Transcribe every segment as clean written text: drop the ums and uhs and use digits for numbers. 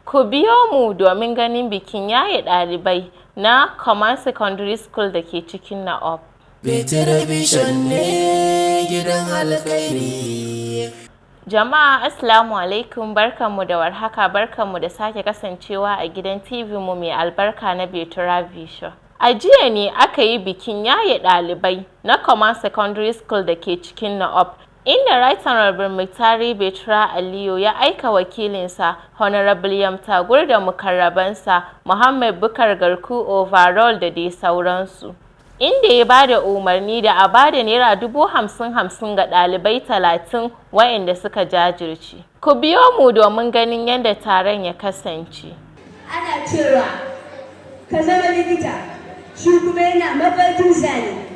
Ku biyo mu domin ganin bikin yaye ɗalibai na Command Secondary School da ke cikin Na'ob. BETARA ne gidan alkhairi. Jama'a Assalamu alaikum, barkanmu da warhaka, barkanmu da sake kasancewa a gidan TV mu mai albarka na BETARA Vision. A jiya ne aka yi bikin yaye ɗalibai na Command Secondary School da ke cikin Na'ob, inda Right Honorable Mutare BETARA Aliyu ya aika wakilinsa Honorable Yamtagur da mukarrabansa Muhammad Bukar Garku Overall da dai sauransu. Inda ya bada umarni da a bada naira 50,000 ga ɗalibai 30 waɗanda suka jajirce. Ku biyo mu domin ganin yadda taron ya kasance. Ana cewa ka zama likita, shi kuma yana mafarkin zane,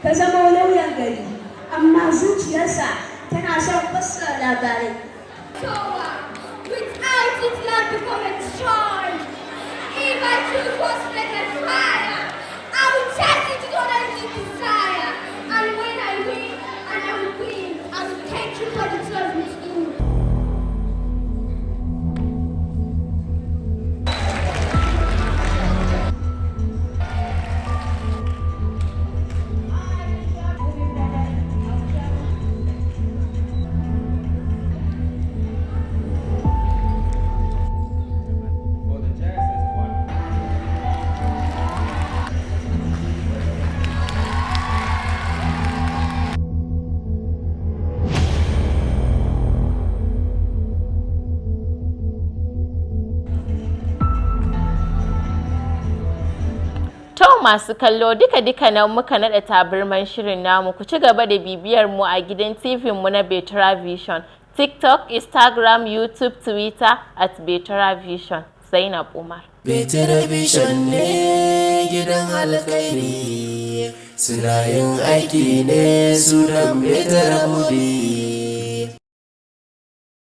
ka zama lauyan gari, amma zuciyarsa tana son fassara labarai. Without it, life becomes a charm. If I choose what's like fire, I will chase it to what I desire. And when I win, and I will win, I will thank you for the love within me. To masu kallo duka nan muka naɗa tabarman shirin namu. Ku ci gaba da bibiyar mu a gidan TV mu na BETARA Vision, TikTok, Instagram, YouTube, Twitter @BETARA Vision. Zainab Umar. BETARA ne gidan alkhairi. Suna yin aiki ne su da BETARA.